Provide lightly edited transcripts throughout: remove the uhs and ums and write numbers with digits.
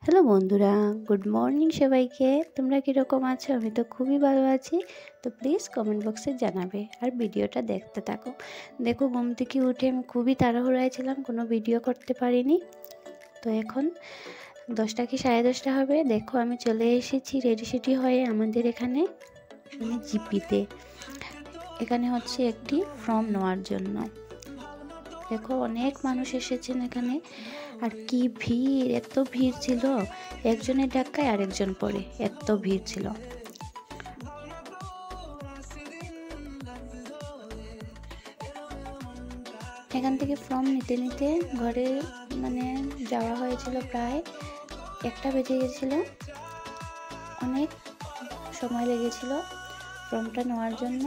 Hello বন্ধুরা, good morning সবাইকে। তোমরা কীরকম আছো? আমি তো খুবই ভালো আছি। তো প্লিজ কমেন্ট বক্সে জানাবে আর ভিডিওটা দেখতে থাকো। দেখো, ঘুম থেকে উঠে আমি খুবই তাড়াহুড়ায় ছিলাম, কোনো ভিডিও করতে পারিনি। তো এখন 10টা কি 10:30 হবে। দেখো, আমি চলে এসেছি রেডি সেডি হয়ে আমাদের এখানে জিপিতে। এখানে হচ্ছে একটি ফর্ম নেওয়ার জন্য। দেখো, অনেক মানুষ এসেছেন এখানে। আর কি ভিড়, এত ভিড় ছিল, একজনের ধাক্কায় আরেকজন পড়ে, এত ভিড় ছিল। এখান থেকে ফর্ম নিতে নিতে ঘরে যাওয়া হয়েছিল, প্রায় 1টা বেজে গেছিল। অনেক সময় লেগেছিল ফর্মটা নেওয়ার জন্য।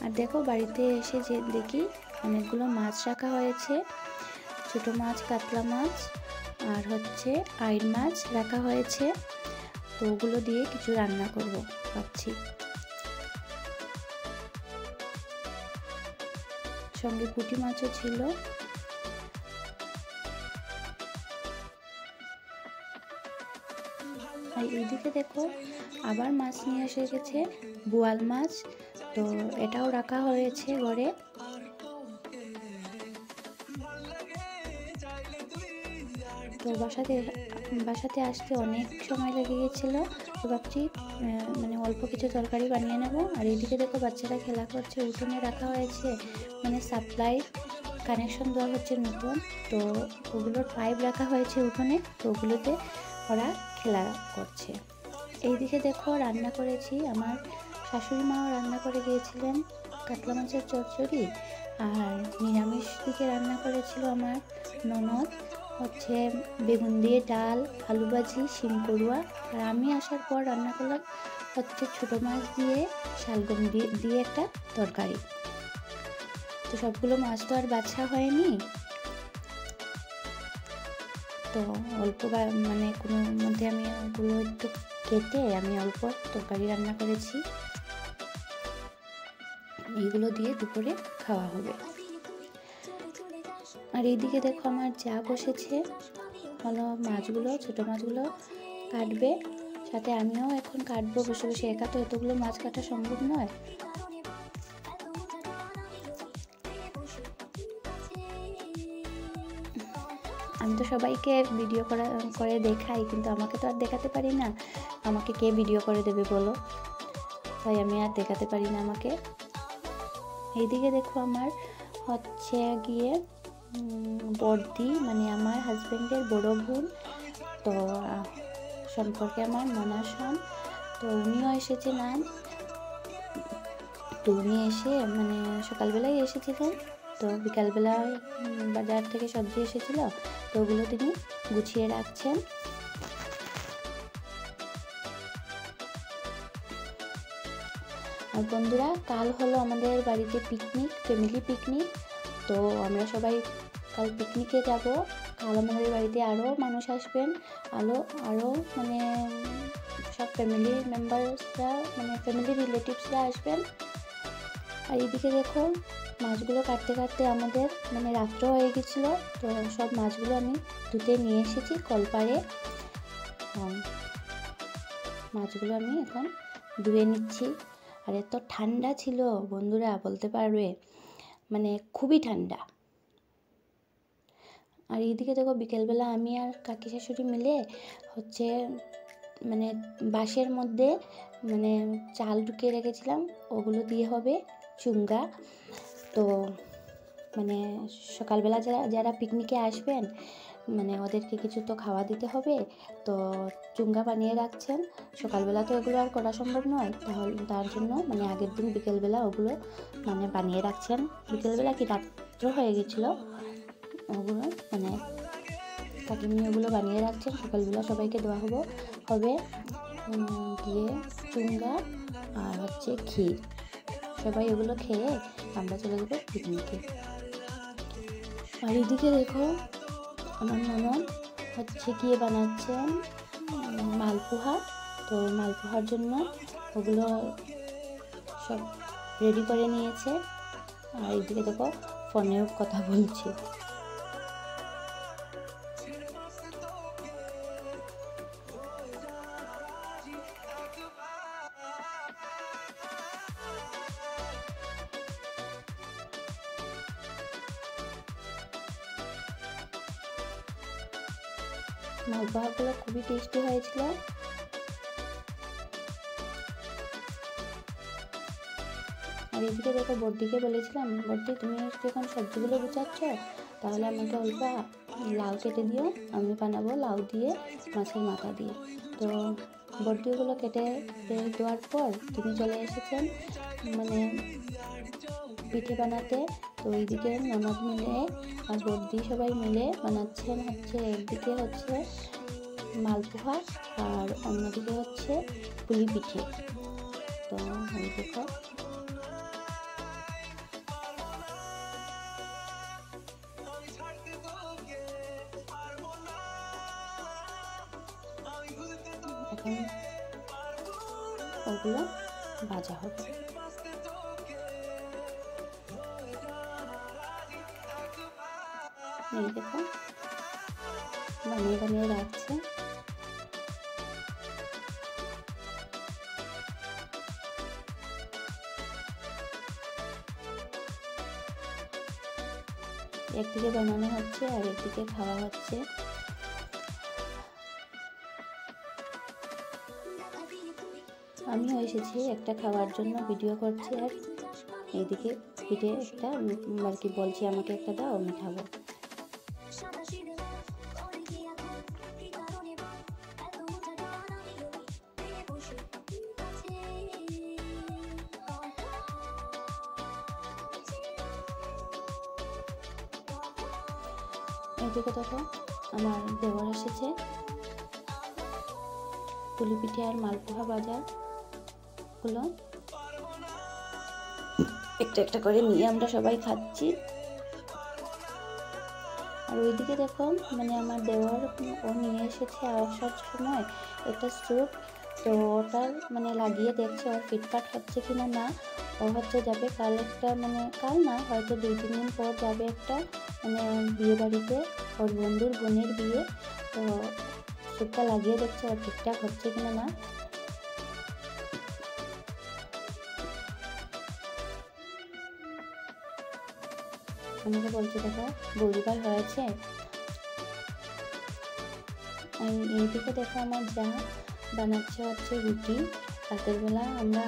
আর দেখো, বাড়িতে এসে যে দেখি অনেকগুলো মাছ রাখা হয়েছে, ছোট মাছ, কাতলা মাছ আর হচ্ছে আইড় মাছ রাখা হয়েছে। তো ওগুলো দিয়ে কিছু রান্না করব ভাবছি। সঙ্গে পুঁটি মাছও ছিল। আর এইদিকে দেখো, আবার মাছ নিয়ে এসে গেছে, বোয়াল মাছ। তো এটাও রাখা হয়েছে ঘরে। তো বাসাতে আসতে অনেক সময় লেগে গেছিলো। তো ভাবছি অল্প কিছু তরকারি বানিয়ে নেব। আর এইদিকে দেখো, বাচ্চারা খেলা করছে। উঠোনে রাখা হয়েছে সাপ্লাই কানেকশন দেওয়া হচ্ছে নতুন। তো ওগুলোর পাইপ রাখা হয়েছে উঠোনে। তো ওগুলোতে ওরা খেলা করছে। এইদিকে দেখো, রান্না করেছি। আমার শাশুড়ি মাও রান্না করে গিয়েছিলেন কাতলা মাছের চচ্চড়ি। আর নিরামিষ দিকে রান্না করেছিল আমার ননদ, হচ্ছে বেগুন দিয়ে ডাল, আলু ভাজি, শিম করুয়া। আর আমি আসার পর রান্না করলাম হচ্ছে ছোটো মাছ দিয়ে শালগম দিয়ে একটা তরকারি। তো সবগুলো মাছ তো আর বাছা হয়নি, তো অল্প কোনো মধ্যে আমি ওগুলো একটু কেটে আমি অল্প তরকারি রান্না করেছি। এইগুলো দিয়ে দুপুরে খাওয়া হবে। আর এইদিকে দেখো, আমার যা বসেছে হলো মাছগুলো, ছোটো মাছগুলো কাটবে। সাথে আমিও এখন কাটবো বসে বসে। একা তো এতগুলো মাছ কাটা সম্ভব নয়। আমি তো সবাইকে ভিডিও করে দেখাই, কিন্তু আমাকে তো আর দেখাতে পারি না। আমাকে কে ভিডিও করে দেবে বলো? তাই আমি আর দেখাতে পারি না আমাকে। এইদিকে দেখো, আমার হচ্ছে গিয়ে বড়দি, আমার হাজব্যান্ডের বড় বোন, তো সম্পর্কে আমার ননাশন। তো উনিও এসেছেন। তো উনি এসে সকালবেলায় এসেছিলেন। তো বিকালবেলায় বাজার থেকে সবজি এসেছিল, তো ওগুলো তিনি গুছিয়ে রাখছেন। আর বন্ধুরা, কাল হলো আমাদের বাড়িতে পিকনিক, ফ্যামিলি পিকনিক। তো আমরা সবাই কাল পিকনিকে যাব। কাল আমাদের বাড়িতে আরও মানুষ আসবেন, আরও সব ফ্যামিলি মেম্বার্সরা, ফ্যামিলি রিলেটিভসরা আসবেন। আর এদিকে দেখো, মাছগুলো কাটতে কাটতে আমাদের রাত্র হয়ে গেছিলো। তো সব মাছগুলো আমি ধুতে নিয়ে এসেছি কলপাড়ে। মাছগুলো আমি এখন ধুয়ে নিচ্ছি। আর এত ঠান্ডা ছিল বন্ধুরা, বলতে পারবে, খুবই ঠান্ডা। আর এইদিকে দেখো, বিকেলবেলা আমি আর কাকি শাশুড়ি মিলে হচ্ছে বাঁশের মধ্যে চাল ঢুকিয়ে রেখেছিলাম, ওগুলো দিয়ে হবে চুঙ্গা। তো সকালবেলা যারা পিকনিকে আসবেন, ওদেরকে কিছু তো খাওয়া দিতে হবে। তো চুঙ্গা বানিয়ে রাখছেন। সকালবেলা তো এগুলো আর করা সম্ভব নয়, তার জন্য আগের দিন বিকেলবেলা ওগুলো বানিয়ে রাখছেন। বিকেলবেলা কি রাত্র হয়ে গেছিলো, ওগুলো কাকিমনি ওগুলো বানিয়ে রাখছেন। সকালবেলা সবাইকে দেওয়া হবে দিয়ে চুঙ্গা আর হচ্ছে ক্ষীর। সবাই ওগুলো খেয়ে আমরা চলে যাবো পিকনিকে। আর এদিকে দেখো, আমার ননদ হচ্ছে গিয়ে বানাচ্ছেন মালপোহা। তো তো মালপোহার জন্য ওগুলো সব রেডি করে নিয়েছে। আর এইদিকে দেখো ফোনেও কথা বলছে। মালপোহাগুলো খুবই টেস্টি হয়েছিল। আর এদিকে দেখো বড়দিকে বলেছিলাম, বড়দি তুমি যখন সবজিগুলো গুছাচ্ছ তাহলে আমাকে অল্প লাউ কেটে দিও, আমি বানাবো লাউ দিয়ে মাছের মাথা দিয়ে। তো বড়দিগুলো কেটে দেওয়ার পর তিনি চলে এসেছেন মানে পিঠে বানাতে। তো এইদিকে ননদ মিলে আর বড়দি সবাই মিলে বানাচ্ছেন হচ্ছে, একদিকে হচ্ছে মালপোহা আর অন্যদিকে হচ্ছে পুলি পিঠে। তো এই দেখো এখন ওগুলো ভাজা হবে। এই দেখো বানিয়ে বানিয়ে রাখছে। একদিকে বানানো হচ্ছে আর একদিকে খাওয়া হচ্ছে। আমিও এসেছি একটা খাওয়ার জন্য, ভিডিও করছি। আর এইদিকে পিঠে একটা আর কি বলছি আমাকে একটা দাও, আমি খাবো। এইদিকে দেখো আমার দেওয়ার এসেছে পুলি পিঠে আর মালপোহা বাজারগুলো একটা একটা করে নিয়ে আমরা সবাই খাচ্ছি। আর ওইদিকে দেখো মানে আমার দেওয়ার ও নিয়ে এসেছে আসার সময় একটা স্যুপ। তো ওটা মানে লাগিয়ে দেখছে ওর ফিটফাট হচ্ছে কিনা না। ও হচ্ছে যাবে কাল একটা মানে কাল না হয়তো 2-3 দিন পর যাবে একটা মানে বিয়ে বাড়িতে, ওর বন্ধুর বোনের বিয়ে। তো স্যুপটা লাগিয়ে দেখছে ওর ঠিকঠাক হচ্ছে কিনা না। আমাকে বলছে দেখো বৌদিবার হয়েছে। এইদিকে দেখো আমার যা বানাচ্ছে হচ্ছে রুটি। রাতের বেলা আমরা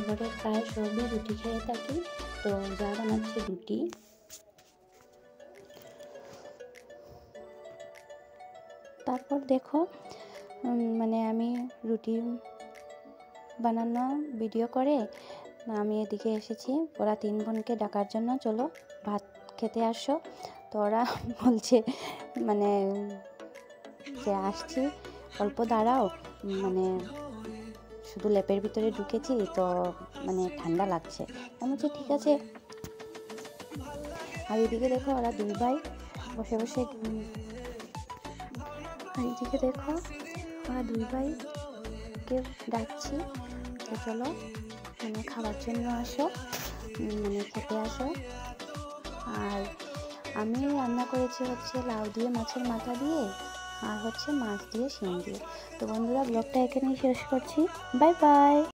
ঘরের প্রায় সবই রুটি খেয়ে থাকি। তো যা বানাচ্ছে রুটি। তারপর দেখো মানে আমি রুটি বানানো ভিডিও করে আমি এদিকে এসেছি ওরা 3 বোনকে ডাকার জন্য, চলো ভাত খেতে আসো। তো ওরা বলছে মানে যে আসছি অল্প দাঁড়াও, মানে শুধু লেপের ভিতরে ঢুকেছি তো মানে ঠান্ডা লাগছে। আমি বলছি ঠিক আছে। আর এদিকে দেখো ওরা 2 ভাই বসে বসে, আর এদিকে দেখো ওরা 2 ভাইকে ডাকছি তো চলো মানে খাওয়ার জন্য আসো, মানে খেতে আসো। আর আমি রান্না করেছি হচ্ছে লাউ দিয়ে মাছের মাথা দিয়ে আর হচ্ছে মাছ দিয়ে শিম দিয়ে। তো বন্ধুরা ব্লগটা এখানেই শেষ করছি। Bye bye.